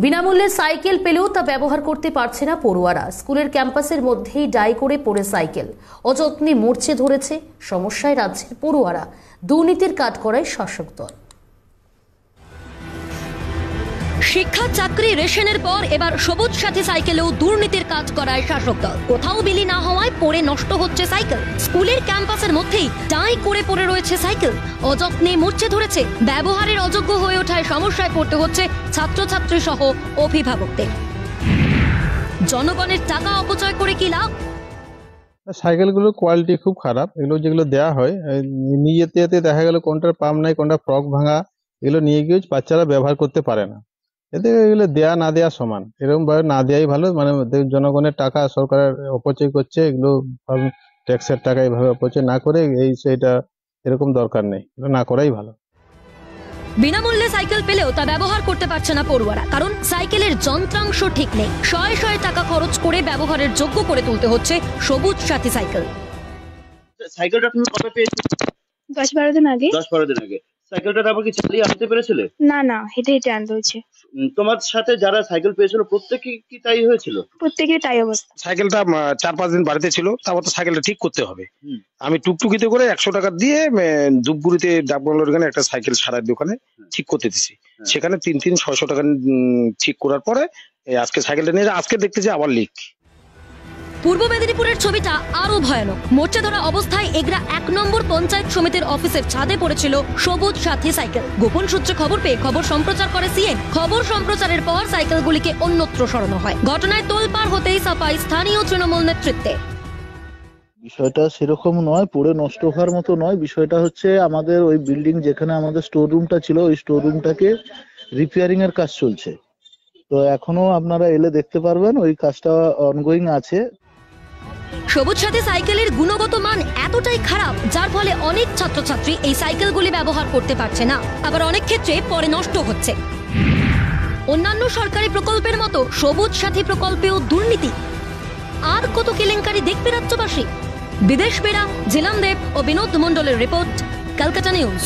বিনামূল্যে সাইকেল পেলেও তা ব্যবহার করতে পারছে না পড়ুয়ারা। স্কুলের ক্যাম্পাসের মধ্যেই ডাই করে পড়ে সাইকেল অযত্নে মরচে ধরেছে। সমস্যায় রাজ্যের পড়ুয়ারা, দুর্নীতির কাঠগড়ায় শাসক দল। শিক্ষা, চাকরি, রেশনের পর এবার সবুজ সাথী সাইকেলেও দুর্নীতির কাজ করায় শাসক দল। কোথাও বিলি না হওয়ায় পড়ে নষ্ট হচ্ছে সাইকেল। স্কুলের ক্যাম্পাসের মধ্যেই ডাই করে পড়ে রয়েছে সাইকেল, অযত্নে মরচে ধরেছে। ব্যবহারের অযোগ্য হয়ে ওঠায় সমস্যায় পড়তে হচ্ছে ছাত্রছাত্রী সহ অভিভাবকদের। জনগণের টাকা অপচয় করে কি লাভ? সাইকেলগুলোর কোয়ালিটি খুব খারাপ। এগুলো যেগুলো দেওয়া হয় নিয়ে যেতে দেখা গেল কোনটার পাম্প নাই, কোনটা ফ্রক ভাঙা, এগুলো নিয়ে গিয়ে বাচ্চারা ব্যবহার করতে পারে না। এতে এগুলো দেয়া না দেওয়া সমান, এরকম ভাবে না দেওয়াই ভালো। মানে জনগণের টাকা সরকারের অপচয় করছে, এগুলো ট্যাক্সের টাকা এইভাবে অপচয় না করে সেইটা এরকম দরকার নেই, না করাই ভালো। বিনামূল্যে সাইকেল পেলেও তা ব্যবহার করতে পারছে না পড়ুয়ারা, কারণ সাইকেলের যন্ত্রাংশ ঠিক নেই। শয়ে শয়ে টাকা খরচ করে ব্যবহারের যোগ্য করে তুলতে হচ্ছে সবুজ সাথী সাইকেল। সাইকেলটা আপনি কবে পেয়েছেন? 10-12 দিন আগে। 10-12 দিন আগে। সাইকেলটা তারপর কি চালিয়ে আনতে পেরেছিলে? না, হেঁটে হেঁটে আনতে হয়েছে। তোমার সাথে যারা সাইকেল পেয়েছিল প্রত্যেকে কি তাই হয়েছিল? প্রত্যেকের তাই অবস্থা। সাইকেলটা 4-5 দিন বাড়িতে ছিল, তারপর তো সাইকেলটা ঠিক করতে হবে। আমি টুকটুকিতে করে 100 টাকা দিয়ে ধূপগুড়িতে ডাকবাংলোর এখানে একটা সাইকেল সারার দোকানে ঠিক করতে দিছি। সেখানে 600 টাকা ঠিক করার পরে আজকে সাইকেলটা নিয়ে আজকে দেখতেছি আবার লিক। পূর্ব মেদিনীপুরের ছবিটা আরো ভয়ানক। মোর্চা ধরা অবস্থায় এগরা 1 নম্বর পঞ্চায়েত সমিতির অফিসের ছাদে পড়েছিল সবুজ সাথী সাইকেল। গোপন সূত্রে খবর পেয়ে খবর সম্প্রচার করে সিএন। খবর সম্প্রচারের পর সাইকেলগুলিকে অন্যত্র সরানো হয়। ঘটনায় তোলপাড় হতেই সাফাই স্থানীয় তৃণমূল নেতৃত্বে। বিষয়টা সেরকম নয়, পুরো নষ্ট হওয়ার মতো নয়। বিষয়টা হচ্ছে আমাদের ওই বিল্ডিং যেখানে আমাদের স্টোর রুমটা ছিল, ওই স্টোর রুমটাকে রিপেয়ারিং এর কাজ চলছে। তো এখনো আপনারা এলে দেখতে পারবেন, ওই কাজটা অনগোয়িং আছে। সবুজ সাথী সাইকেলের গুণগত মান এতটাই খারাপ, যার ফলে অনেক ছাত্রছাত্রী এই সাইকেলগুলি ব্যবহার করতে পারছে না, আবার অনেক ক্ষেত্রে পরে নষ্ট হচ্ছে। অন্যান্য সরকারি প্রকল্পের মতো সবুজ সাথী প্রকল্পেও দুর্নীতি। আর কত কেলেঙ্কারি দেখবে রাজ্যবাসী? বিদেশ বেড়া, জিলাম দেব ও বিনোদ মণ্ডলের রিপোর্ট, কলকাতা নিউজ।